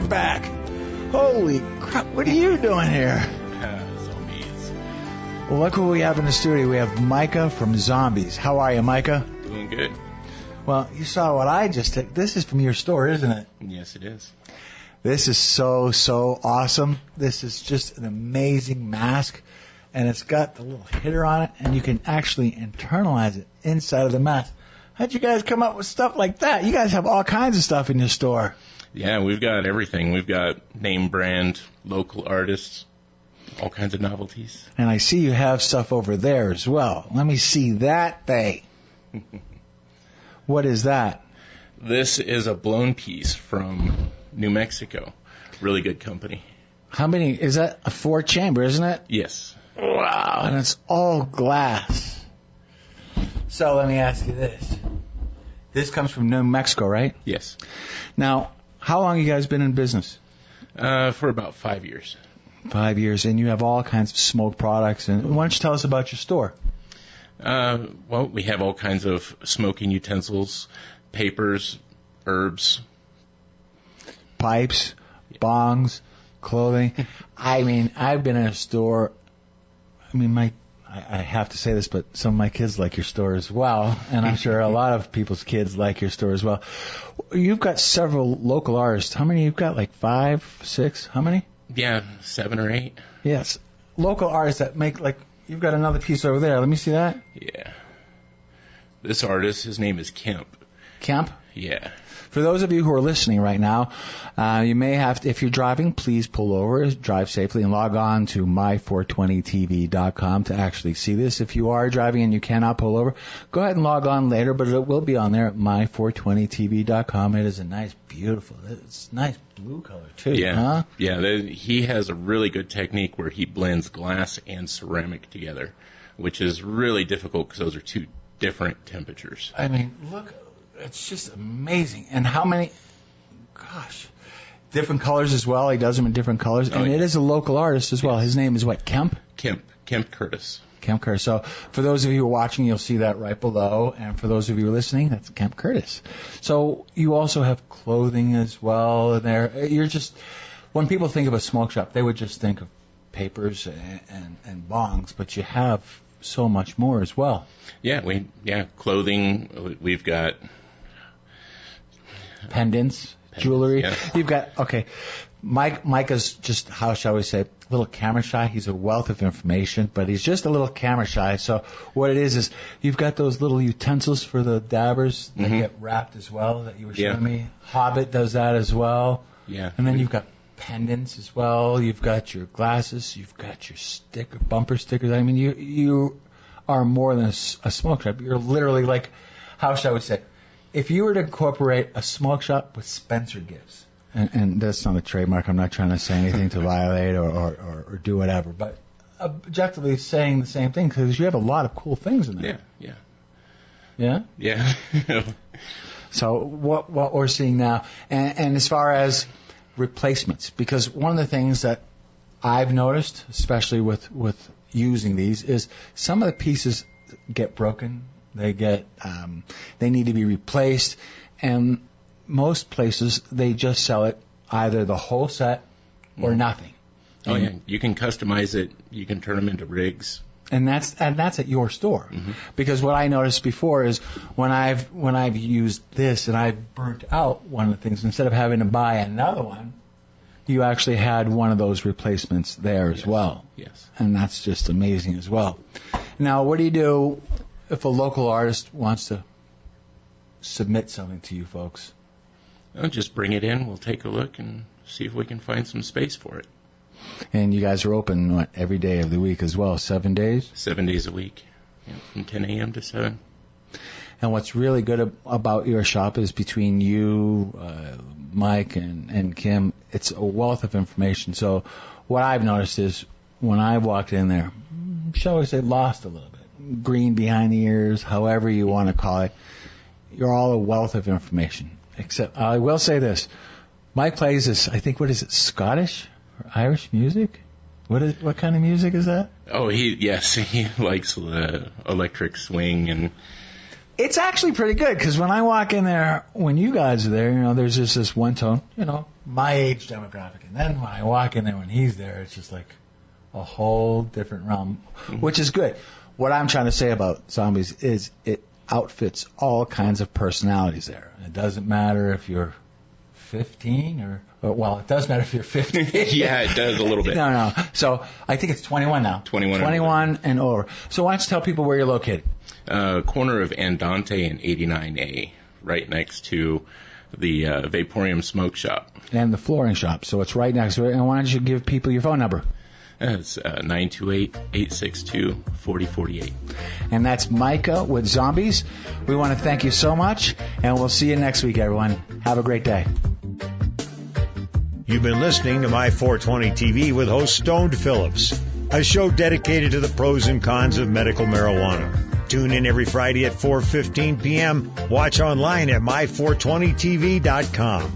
back. Holy crap, what are you doing here? Zombies. Well, look who we have in the studio. We have Micah from Zombies. How are you, Micah? Doing good. Well, you saw what I just did. This is from your store, isn't it? Yes, it is. This is so awesome. This is just an amazing mask. And it's got the little hitter on it, and you can actually internalize it inside of the mask. How'd you guys come up with stuff like that? You guys have all kinds of stuff in your store. Yeah, we've got everything. We've got name brand, local artists, all kinds of novelties. And I see you have stuff over there as well. Let me see that thing. What is that? This is a blown piece from New Mexico. Really good company. How many? Is that a 4-chamber, isn't it? Yes. Wow, and it's all glass. So let me ask you this. This comes from New Mexico, right? Yes. Now, how long have you guys been in business? For about 5 years. 5 years, and you have all kinds of smoke products. And why don't you tell us about your store? Well, we have all kinds of smoking utensils, papers, herbs. Pipes, bongs, clothing. I mean, I've been in a store. I mean, I have to say this, but some of my kids like your store as well, and I'm sure a lot of people's kids like your store as well. You've got several local artists. How many you've got? Like 5, 6? How many? Yeah, 7 or 8. Yes. Local artists that make, like, you've got another piece over there. Let me see that. Yeah. This artist, his name is Kemp. Kemp? Yeah. For those of you who are listening right now, you may have to, if you're driving, please pull over, drive safely, and log on to my420tv.com to actually see this. If you are driving and you cannot pull over, go ahead and log on later, but it will be on there at my420tv.com. It is a nice, beautiful, it's nice blue color too. Yeah. Huh? Yeah, he has a really good technique where he blends glass and ceramic together, which is really difficult because those are two different temperatures. I mean, look. It's just amazing. And how many, gosh, different colors as well. He does them in different colors. And it is a local artist as well. His name is what, Kemp? Kemp Curtis. Kemp Curtis. So for those of you who are watching, you'll see that right below. And for those of you who are listening, that's Kemp Curtis. So you also have clothing as well in there. You're just, when people think of a smoke shop, they would just think of papers and bongs, but you have so much more as well. Yeah, clothing. We've got pendants, jewelry. Yeah. You've got, okay, Micah's just, how shall we say, a little camera shy. He's a wealth of information, but he's just a little camera shy. So what it is you've got those little utensils for the dabbers that get wrapped as well that you were showing me. Hobbit does that as well. Yeah. And then you've got pendants as well. You've got your glasses. You've got your bumper stickers. I mean, you are more than a smoke shop. You're literally like, how shall we say, if you were to incorporate a smoke shop with Spencer Gifts, and that's not a trademark, I'm not trying to say anything to violate or do whatever, but objectively saying the same thing, because you have a lot of cool things in there. Yeah. Yeah? Yeah. So what we're seeing now, and as far as replacements, because one of the things that I've noticed, especially with using these, is some of the pieces get broken. They need to be replaced, and most places they just sell it either the whole set or nothing. Oh yeah, you can customize it. You can turn them into rigs. And that's at your store. Mm-hmm. Because what I noticed before is when I've used this and I've burnt out one of the things, instead of having to buy another one, you actually had one of those replacements there as well. Yes. And that's just amazing as well. Now, what do you do if a local artist wants to submit something to you folks? Well, just bring it in. We'll take a look and see if we can find some space for it. And you guys are open, every day of the week as well, 7 days? 7 days a week, from 10 a.m. to 7. And what's really good about your shop is between you, Mike, and Kim, it's a wealth of information. So what I've noticed is when I walked in there, shall we say, lost a little bit, green behind the ears, however you want to call it, you're all a wealth of information. Except I will say this, Mike plays this, I think, what is it, Scottish or Irish music? What kind of music is that? Oh, he likes the electric swing, and it's actually pretty good, because when I walk in there, when you guys are there, there's just this one tone, my age demographic. And then when I walk in there, when he's there, it's just like a whole different realm, which is good. What I'm trying to say about zombies is it outfits all kinds of personalities there. It doesn't matter if you're 15 or well, it does matter if you're 15. Yeah, it does a little bit. No. So I think it's 21 now. 21 and over. So why don't you tell people where you're located? Corner of Andante and 89A, right next to the Vaporium Smoke Shop. And the flooring shop. So it's right next to it. And why don't you give people your phone number? It's 928-862-4048. And that's Micah with Zombies. We want to thank you so much, and we'll see you next week, everyone. Have a great day. You've been listening to My 420 TV with host Stoned Phillips, a show dedicated to the pros and cons of medical marijuana. Tune in every Friday at 4:15 p.m. Watch online at my420tv.com.